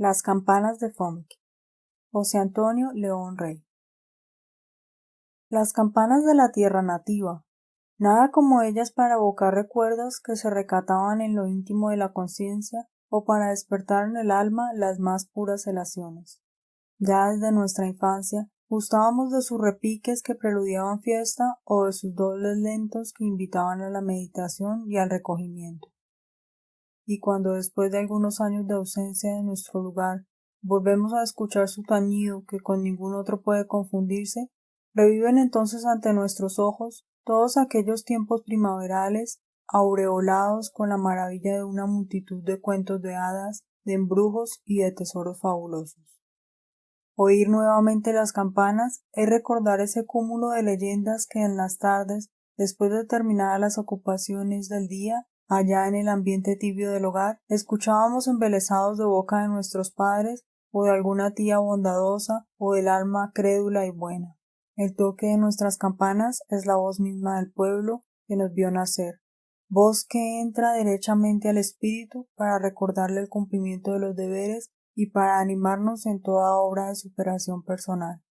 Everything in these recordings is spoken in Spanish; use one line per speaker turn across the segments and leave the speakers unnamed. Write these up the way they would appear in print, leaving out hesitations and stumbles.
Las campanas de Fomeque. José Antonio León Rey. Las campanas de la tierra nativa. Nada como ellas para evocar recuerdos que se recataban en lo íntimo de la conciencia o para despertar en el alma las más puras elaciones. Ya desde nuestra infancia gustábamos de sus repiques que preludiaban fiesta o de sus dobles lentos que invitaban a la meditación y al recogimiento. Y cuando después de algunos años de ausencia de nuestro lugar volvemos a escuchar su tañido que con ningún otro puede confundirse, reviven entonces ante nuestros ojos todos aquellos tiempos primaverales aureolados con la maravilla de una multitud de cuentos de hadas, de embrujos y de tesoros fabulosos. Oír nuevamente las campanas es recordar ese cúmulo de leyendas que en las tardes, después de terminadas las ocupaciones del día, allá en el ambiente tibio del hogar, escuchábamos embelesados de boca de nuestros padres o de alguna tía bondadosa o del alma crédula y buena. El toque de nuestras campanas es la voz misma del pueblo que nos vio nacer, voz que entra derechamente al espíritu para recordarle el cumplimiento de los deberes y para animarnos en toda obra de superación personal.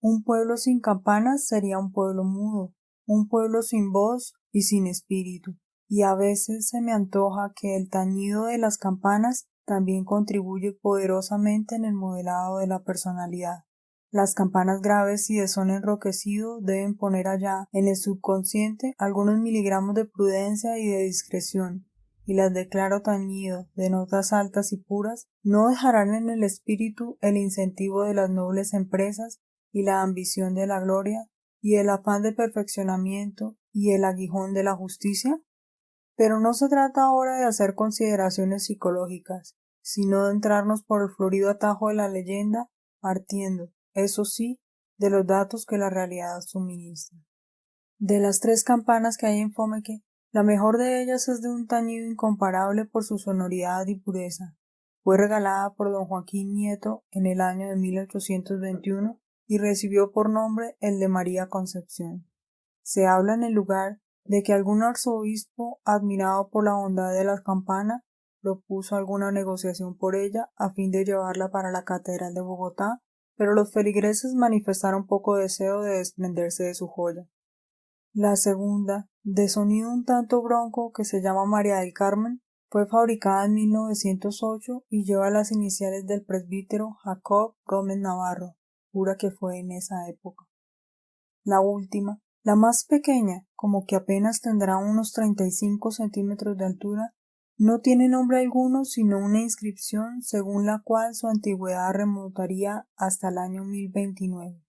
Un pueblo sin campanas sería un pueblo mudo, un pueblo sin voz y sin espíritu, y a veces se me antoja que el tañido de las campanas también contribuye poderosamente en el modelado de la personalidad. Las campanas graves y de son enroquecido deben poner allá en el subconsciente algunos miligramos de prudencia y de discreción, y las de claro tañido, de notas altas y puras, no dejarán en el espíritu el incentivo de las nobles empresas y la ambición de la gloria, y el afán de perfeccionamiento y el aguijón de la justicia. Pero no se trata ahora de hacer consideraciones psicológicas, sino de entrarnos por el florido atajo de la leyenda, partiendo, eso sí, de los datos que la realidad suministra. De las 3 campanas que hay en Fomeque, la mejor de ellas es de un tañido incomparable por su sonoridad y pureza. Fue regalada por don Joaquín Nieto en el año de 1821 y recibió por nombre el de María Concepción. Se habla en el lugar de que algún arzobispo, admirado por la bondad de la campana, propuso alguna negociación por ella a fin de llevarla para la catedral de Bogotá, pero los feligreses manifestaron poco deseo de desprenderse de su joya. La segunda, de sonido un tanto bronco que se llama María del Carmen, fue fabricada en 1908 y lleva las iniciales del presbítero Jacob Gómez Navarro, cura que fue en esa época. La última, la más pequeña, como que apenas tendrá unos 35 centímetros de altura, no tiene nombre alguno sino una inscripción según la cual su antigüedad remontaría hasta el año 1029.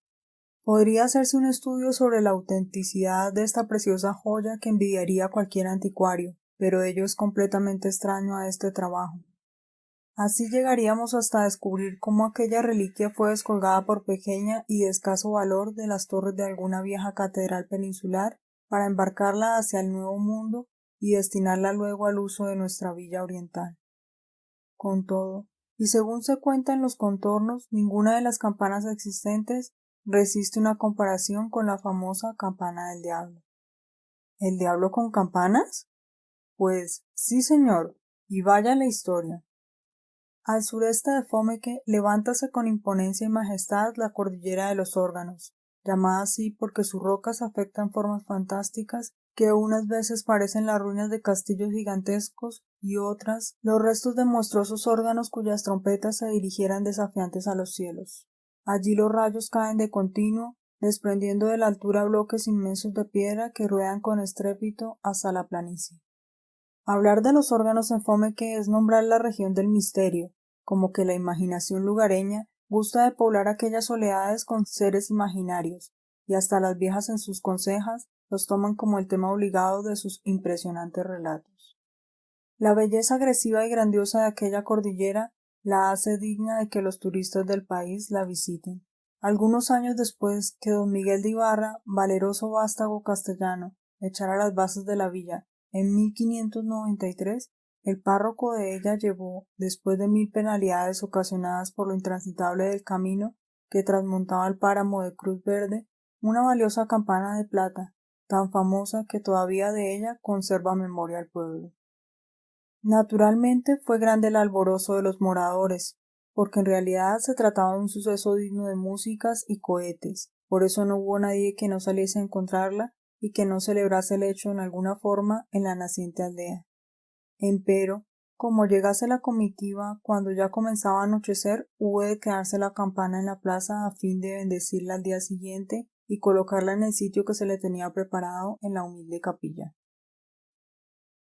Podría hacerse un estudio sobre la autenticidad de esta preciosa joya que envidiaría cualquier anticuario, pero ello es completamente extraño a este trabajo. Así llegaríamos hasta descubrir cómo aquella reliquia fue descolgada por pequeña y de escaso valor de las torres de alguna vieja catedral peninsular para embarcarla hacia el Nuevo Mundo y destinarla luego al uso de nuestra villa oriental. Con todo, y según se cuenta en los contornos, ninguna de las campanas existentes resiste una comparación con la famosa campana del diablo. ¿El diablo con campanas? Pues sí, señor, y vaya la historia. Al sureste de Fomeque levántase con imponencia y majestad la cordillera de los Órganos, llamada así porque sus rocas afectan formas fantásticas que unas veces parecen las ruinas de castillos gigantescos y otras los restos de monstruosos órganos cuyas trompetas se dirigieran desafiantes a los cielos. Allí los rayos caen de continuo, desprendiendo de la altura bloques inmensos de piedra que ruedan con estrépito hasta la planicie. Hablar de los órganos en Fomeque es nombrar la región del misterio, como que la imaginación lugareña gusta de poblar aquellas soledades con seres imaginarios, y hasta las viejas en sus consejas los toman como el tema obligado de sus impresionantes relatos. La belleza agresiva y grandiosa de aquella cordillera la hace digna de que los turistas del país la visiten. Algunos años después que don Miguel de Ibarra, valeroso vástago castellano, echara las bases de la villa, en 1593, el párroco de ella llevó, después de 1000 penalidades ocasionadas por lo intransitable del camino que trasmontaba el páramo de Cruz Verde, una valiosa campana de plata, tan famosa que todavía de ella conserva memoria el pueblo. Naturalmente fue grande el alborozo de los moradores, porque en realidad se trataba de un suceso digno de músicas y cohetes. Por eso no hubo nadie que no saliese a encontrarla y que no celebrase el hecho en alguna forma en la naciente aldea. Empero, como llegase la comitiva, cuando ya comenzaba a anochecer, hubo de quedarse la campana en la plaza a fin de bendecirla al día siguiente y colocarla en el sitio que se le tenía preparado en la humilde capilla.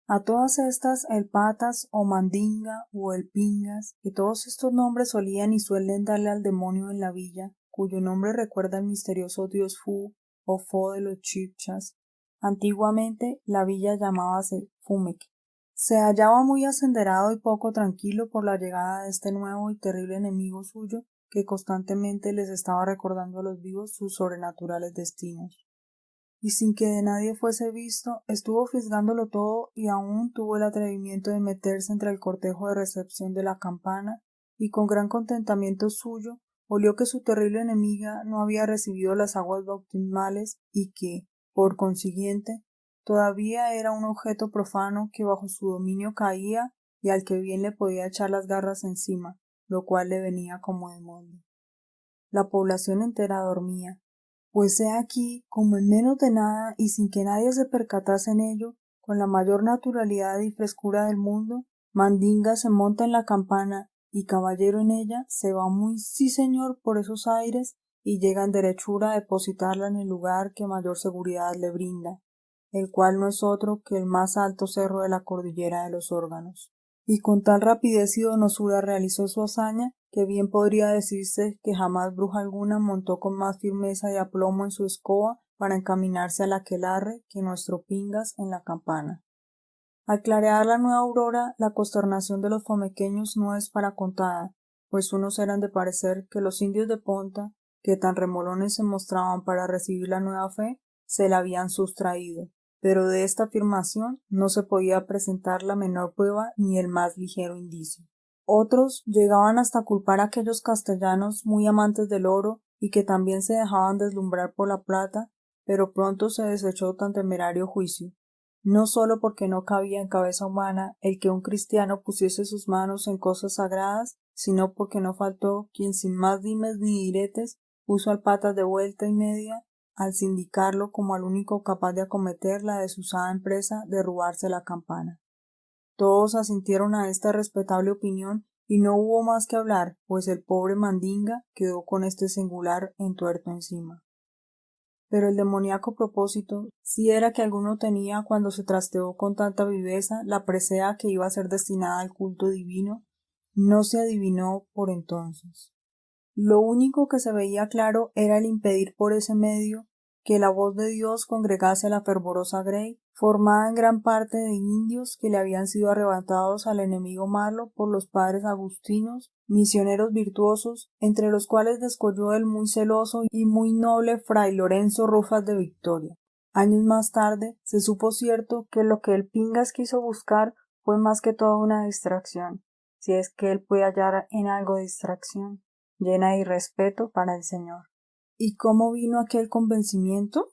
A todas estas, el Patas o Mandinga o el Pingas, que todos estos nombres solían y suelen darle al demonio en la villa, cuyo nombre recuerda al misterioso dios Fu o Fo de los Chibchas. Antiguamente la villa llamábase Fumec. Se hallaba muy asenderado y poco tranquilo por la llegada de este nuevo y terrible enemigo suyo, que constantemente les estaba recordando a los vivos sus sobrenaturales destinos. Y sin que de nadie fuese visto, estuvo fisgándolo todo y aún tuvo el atrevimiento de meterse entre el cortejo de recepción de la campana, y con gran contentamiento suyo olió que su terrible enemiga no había recibido las aguas bautismales y que, por consiguiente, todavía era un objeto profano que bajo su dominio caía y al que bien le podía echar las garras encima, lo cual le venía como de molde. La población entera dormía, pues he aquí, como en menos de nada y sin que nadie se percatase en ello, con la mayor naturalidad y frescura del mundo, Mandinga se monta en la campana y caballero en ella se va muy sí señor por esos aires y llega en derechura a depositarla en el lugar que mayor seguridad le brinda, el cual no es otro que el más alto cerro de la cordillera de los Órganos. Y con tal rapidez y donosura realizó su hazaña que bien podría decirse que jamás bruja alguna montó con más firmeza y aplomo en su escoba para encaminarse al aquelarre que nuestro Pingas en la campana. Al clarear la nueva aurora, la consternación de los fomequeños no es para contada, pues unos eran de parecer que los indios de Ponta, que tan remolones se mostraban para recibir la nueva fe, se la habían sustraído, pero de esta afirmación no se podía presentar la menor prueba ni el más ligero indicio. Otros llegaban hasta culpar a aquellos castellanos muy amantes del oro y que también se dejaban deslumbrar por la plata, pero pronto se desechó tan temerario juicio, no sólo porque no cabía en cabeza humana el que un cristiano pusiese sus manos en cosas sagradas, sino porque no faltó quien sin más dimes ni diretes puso al Patas de vuelta y media al sindicarlo como al único capaz de acometer la desusada empresa de robarse la campana. Todos asintieron a esta respetable opinión y no hubo más que hablar, pues el pobre Mandinga quedó con este singular entuerto encima. Pero el demoníaco propósito sí era que alguno tenía cuando se trasteó con tanta viveza la presea que iba a ser destinada al culto divino, no se adivinó por entonces. Lo único que se veía claro era el impedir por ese medio que la voz de Dios congregase a la fervorosa grey, formada en gran parte de indios que le habían sido arrebatados al enemigo malo por los padres agustinos, misioneros virtuosos, entre los cuales descolló el muy celoso y muy noble fray Lorenzo Rufas de Victoria. Años más tarde se supo cierto que lo que el Pingas quiso buscar fue más que todo una distracción, si es que él puede hallar en algo distracción, llena de irrespeto para el Señor. ¿Y cómo vino aquel convencimiento?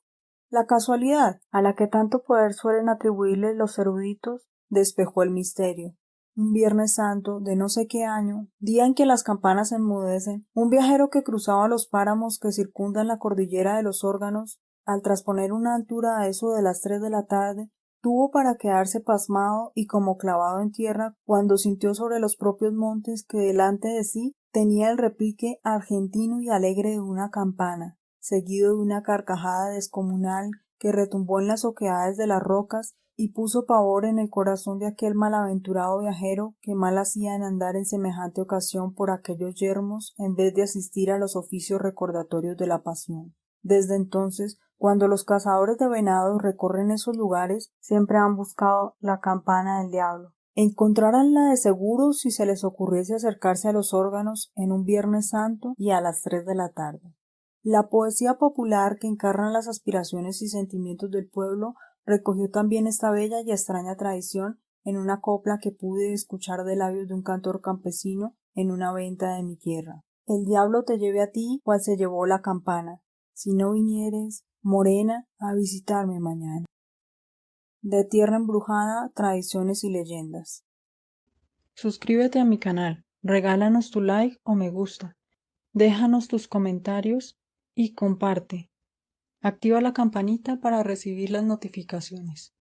La casualidad, a la que tanto poder suelen atribuirle los eruditos, despejó el misterio. Un Viernes Santo de no sé qué año, día en que las campanas enmudecen, un viajero que cruzaba los páramos que circundan la cordillera de los Órganos, al trasponer una altura a eso de las 3 de la tarde, tuvo para quedarse pasmado y como clavado en tierra cuando sintió sobre los propios montes que delante de sí tenía el repique argentino y alegre de una campana, seguido de una carcajada descomunal que retumbó en las oquedades de las rocas y puso pavor en el corazón de aquel malaventurado viajero que mal hacía en andar en semejante ocasión por aquellos yermos en vez de asistir a los oficios recordatorios de la pasión. Desde entonces, cuando los cazadores de venados recorren esos lugares, siempre han buscado la campana del diablo. Encontraranla de seguro si se les ocurriese acercarse a los Órganos en un Viernes Santo y a las 3 de la tarde. La poesía popular que encarna las aspiraciones y sentimientos del pueblo recogió también esta bella y extraña tradición en una copla que pude escuchar de labios de un cantor campesino en una venta de mi tierra. El diablo te lleve a ti, cual se llevó la campana, si no vinieres, morena, a visitarme mañana. De Tierra Embrujada, Tradiciones y Leyendas. Suscríbete a mi canal, Regálanos tu like o me gusta. Déjanos tus comentarios y comparte. Activa la campanita para recibir las notificaciones.